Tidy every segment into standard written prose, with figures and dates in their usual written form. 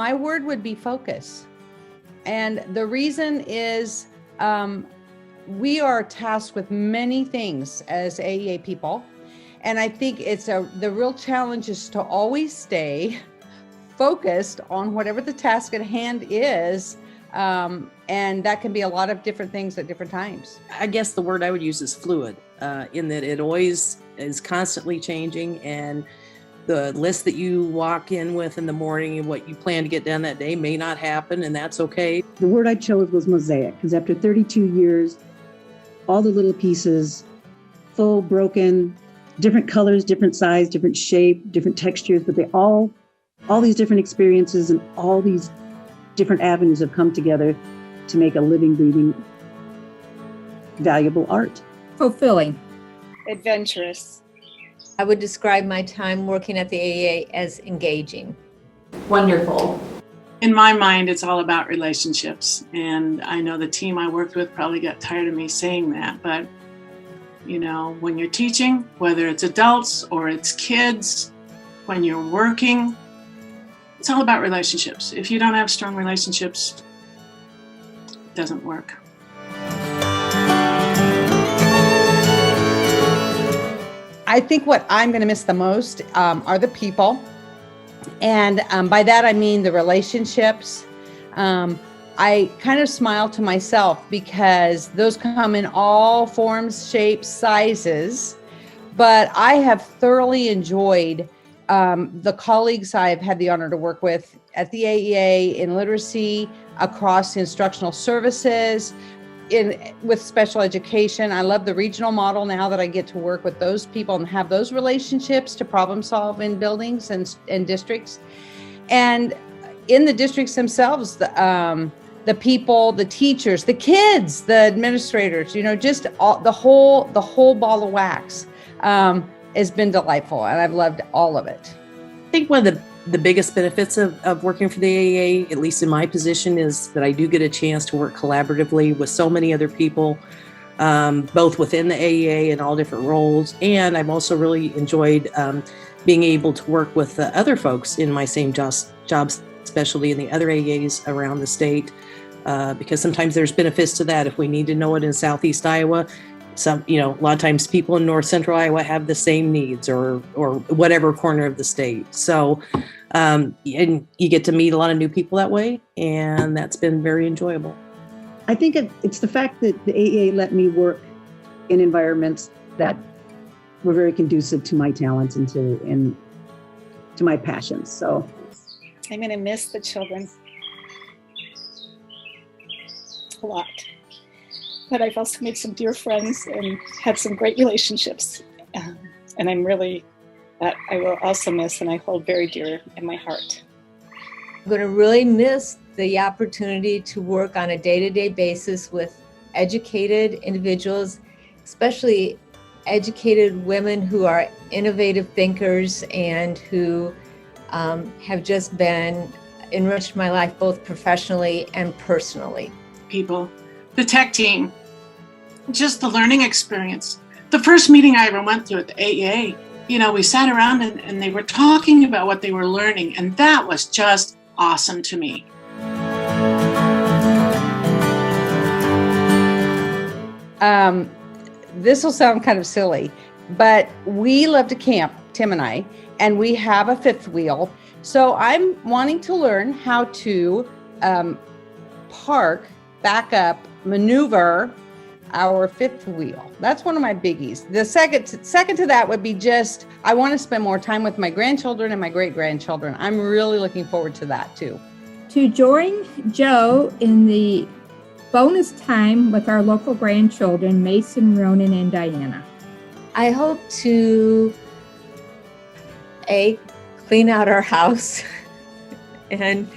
my word would be focus. And the reason is we are tasked with many things as AEA people. And I think the real challenge is to always stay focused on whatever the task at hand is. And that can be a lot of different things at different times. I guess the word I would use is fluid, in that it always is constantly changing, and the list that you walk in with in the morning and what you plan to get done that day may not happen, and that's okay. The word I chose was mosaic, because after 32 years, all the little pieces, full, broken, different colors, different size, different shape, different textures, but they all these different experiences and all these different avenues have come together to make a living, breathing, valuable art. Fulfilling. Adventurous. I would describe my time working at the AEA as engaging. Wonderful. In my mind, it's all about relationships. And I know the team I worked with probably got tired of me saying that, but you know, when you're teaching, whether it's adults or it's kids, when you're working, it's all about relationships. If you don't have strong relationships, it doesn't work. I think what I'm going to miss the most are the people. And by that, I mean the relationships. I kind of smile to myself because those come in all forms, shapes, sizes. But I have thoroughly enjoyed the colleagues I've had the honor to work with at the AEA in literacy, across instructional services, with special education. I love the regional model now that I get to work with those people and have those relationships to problem solve in buildings and districts. And in the districts themselves, the people, the teachers, the kids, the administrators, you know, just the whole ball of wax has been delightful, and I've loved all of it. I think one of the biggest benefits of working for the AEA, at least in my position, is that I do get a chance to work collaboratively with so many other people, both within the AEA and all different roles. And I've also really enjoyed being able to work with other folks in my same job specialty in the other AEAs around the state, because sometimes there's benefits to that. If we need to know it in Southeast Iowa, a lot of times people in North Central Iowa have the same needs, or whatever corner of the state. So, and you get to meet a lot of new people that way, and that's been very enjoyable. I think it's the fact that the AEA let me work in environments that were very conducive to my talents and to my passions. So I'm going to miss the children a lot. But I've also made some dear friends and had some great relationships. And I'm really, that I will also miss and I hold very dear in my heart. I'm going to really miss the opportunity to work on a day-to-day basis with educated individuals, especially educated women who are innovative thinkers and who have just enriched my life both professionally and personally. People, the tech team, just the learning experience. The first meeting I ever went to at the AEA, we sat around and they were talking about what they were learning, and that was just awesome to me. This will sound kind of silly, but we love to camp, Tim and I, and we have a fifth wheel. So I'm wanting to learn how to park, back up, maneuver our fifth wheel. That's one of my biggies. The second to that would be just, I want to spend more time with my grandchildren and my great-grandchildren. I'm really looking forward to that too. To join Joe in the bonus time with our local grandchildren, Mason, Ronan, and Diana. I hope to clean out our house and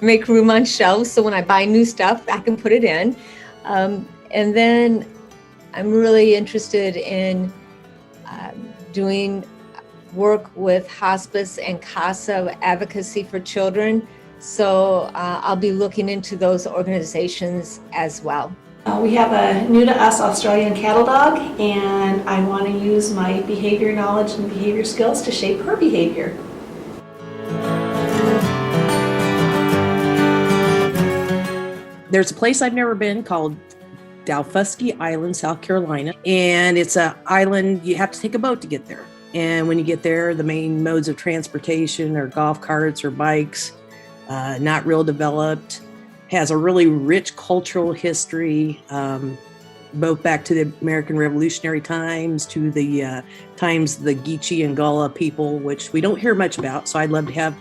make room on shelves so when I buy new stuff, I can put it in. And then I'm really interested in doing work with hospice and CASA advocacy for children. So I'll be looking into those organizations as well. We have a new to us Australian cattle dog, and I want to use my behavior knowledge and behavior skills to shape her behavior. There's a place I've never been called Dalfusky Island, South Carolina. And it's an island, you have to take a boat to get there. And when you get there, the main modes of transportation are golf carts or bikes, not real developed, has a really rich cultural history, both back to the American Revolutionary times, to the times the Geechee and Gullah people, which we don't hear much about. So I'd love to have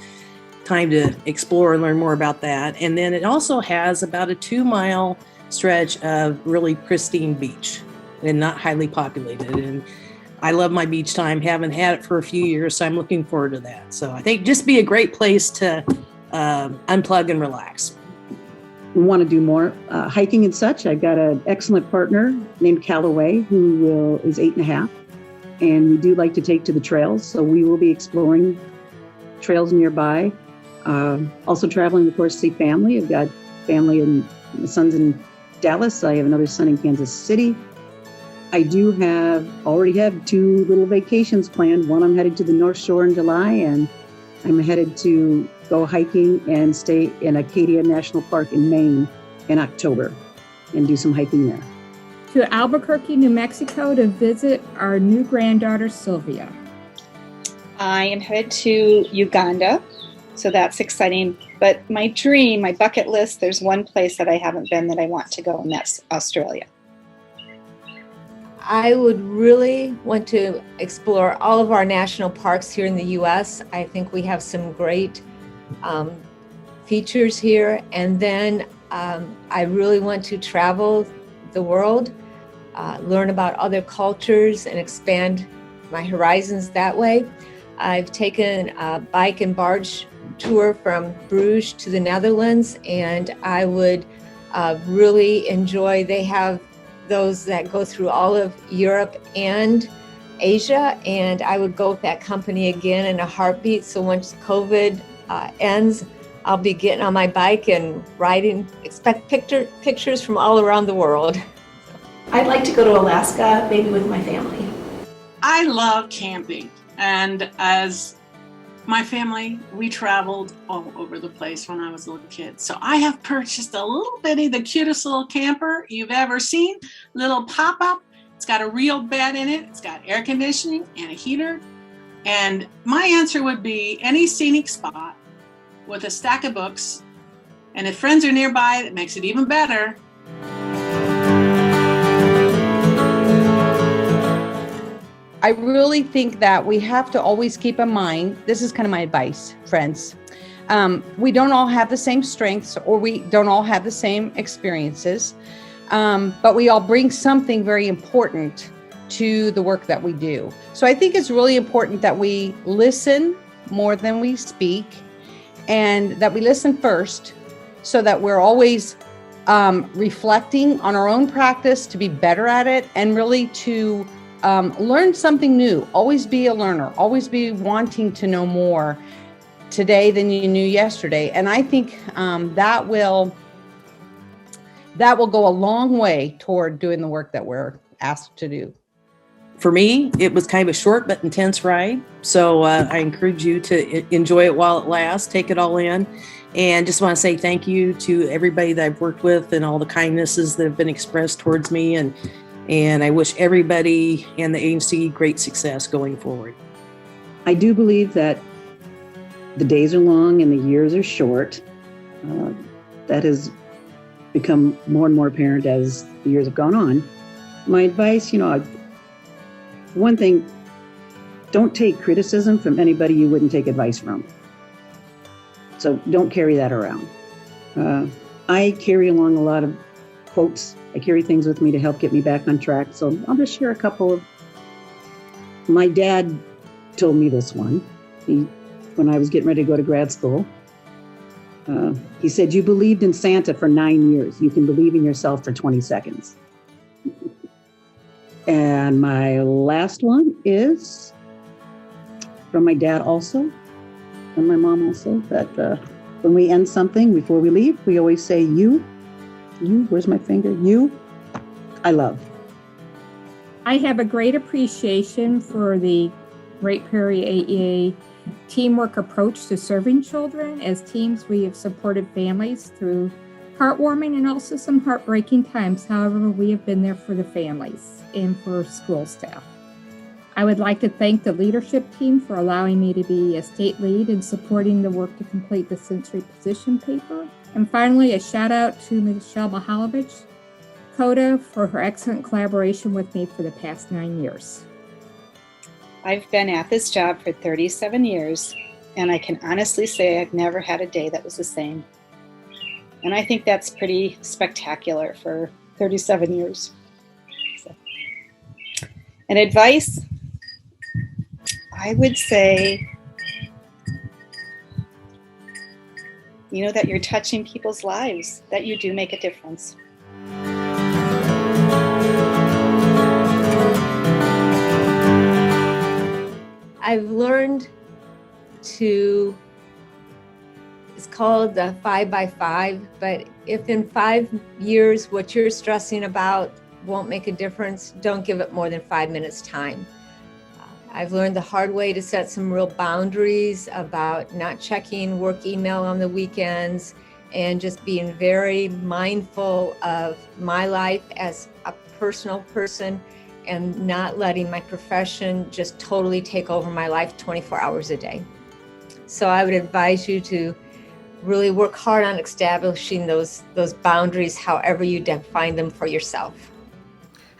time to explore and learn more about that. And then it also has about a 2-mile stretch of really pristine beach and not highly populated. And I love my beach time, haven't had it for a few years, so I'm looking forward to that. So I think just be a great place to unplug and relax. Want to do more hiking and such. I've got an excellent partner named Callaway who is 8.5, and we do like to take to the trails. So we will be exploring trails nearby. Also traveling, of course, see family. I've got family and my son's in Dallas. I have another son in Kansas City. I do already have 2 little vacations planned. One, I'm headed to the North Shore in July, and I'm headed to go hiking and stay in Acadia National Park in Maine in October and do some hiking there. To Albuquerque, New Mexico to visit our new granddaughter, Sylvia. I am headed to Uganda, so that's exciting. But my dream, my bucket list, there's one place that I haven't been that I want to go, and that's Australia. I would really want to explore all of our national parks here in the U.S. I think we have some great features here. And then I really want to travel the world, learn about other cultures and expand my horizons that way. I've taken a bike and barge tour from Bruges to the Netherlands, and I would really enjoy, they have those that go through all of Europe and Asia, and I would go with that company again in a heartbeat. So once COVID ends, I'll be getting on my bike and riding, expect pictures from all around the world. I'd like to go to Alaska, maybe with my family. I love camping, and as my family, we traveled all over the place when I was a little kid. So I have purchased a little bitty, the cutest little camper you've ever seen, little pop-up. It's got a real bed in it. It's got air conditioning and a heater. And my answer would be any scenic spot with a stack of books. And if friends are nearby, that makes it even better. I really think that we have to always keep in mind, this is kind of my advice, friends. We don't all have the same strengths, or we don't all have the same experiences, but we all bring something very important to the work that we do. So I think it's really important that we listen more than we speak, and that we listen first, so that we're always reflecting on our own practice to be better at it, and really to learn something new. Always be a learner, always be wanting to know more today than you knew yesterday. And I think that will go a long way toward doing the work that we're asked to do. For me, it was kind of a short but intense ride. So I encourage you to enjoy it while it lasts, take it all in. And just want to say thank you to everybody that I've worked with and all the kindnesses that have been expressed towards me. And I wish everybody and the agency great success going forward. I do believe that the days are long and the years are short. That has become more and more apparent as the years have gone on. My advice, one thing, don't take criticism from anybody you wouldn't take advice from. So don't carry that around. I carry along a lot of quotes. I carry things with me to help get me back on track. So I'll just share a couple of. My dad told me this one. When I was getting ready to go to grad school, he said, "You believed in Santa for 9 years. You can believe in yourself for 20 seconds." And my last one is from my dad also, and my mom also, that when we end something, before we leave, we always say, you, where's my finger? You, I love. I have a great appreciation for the Great Prairie AEA teamwork approach to serving children. As teams, we have supported families through Heartwarming and also some heartbreaking times. However, we have been there for the families and for school staff. I would like to thank the leadership team for allowing me to be a state lead and supporting the work to complete the sensory position paper. And finally, a shout out to Michelle Mihalovich, CODA, for her excellent collaboration with me for the past 9 years. I've been at this job for 37 years, and I can honestly say I've never had a day that was the same. And I think that's pretty spectacular for 37 years. So. And advice, I would say, that you're touching people's lives, that you do make a difference. I've learned to, it's called the 5x5, but if in 5 years what you're stressing about won't make a difference, don't give it more than 5 minutes time. I've learned the hard way to set some real boundaries about not checking work email on the weekends and just being very mindful of my life as a personal person and not letting my profession just totally take over my life 24 hours a day. So I would advise you to really work hard on establishing those boundaries, however you define them for yourself.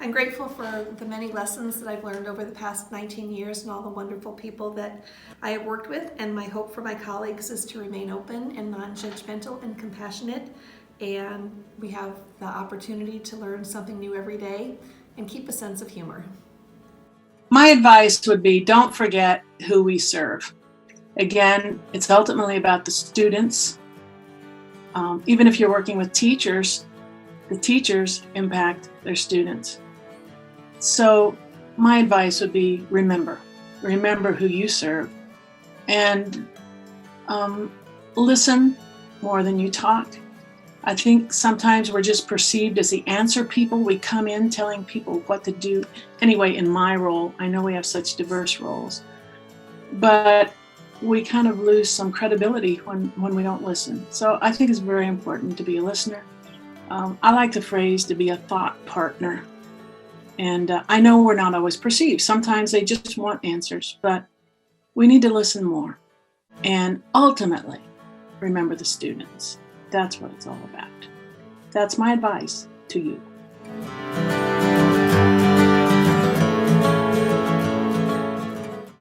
I'm grateful for the many lessons that I've learned over the past 19 years and all the wonderful people that I have worked with. And my hope for my colleagues is to remain open and non-judgmental and compassionate. And we have the opportunity to learn something new every day and keep a sense of humor. My advice would be, don't forget who we serve. Again, it's ultimately about the students. Even if you're working with teachers, the teachers impact their students. So my advice would be, remember who you serve, and listen more than you talk. I think sometimes we're just perceived as the answer people. We come in telling people what to do. Anyway, in my role, I know we have such diverse roles, but we kind of lose some credibility when we don't listen. So I think it's very important to be a listener. I like the phrase to be a thought partner. And I know we're not always perceived. Sometimes they just want answers, but we need to listen more. And ultimately, remember the students. That's what it's all about. That's my advice to you.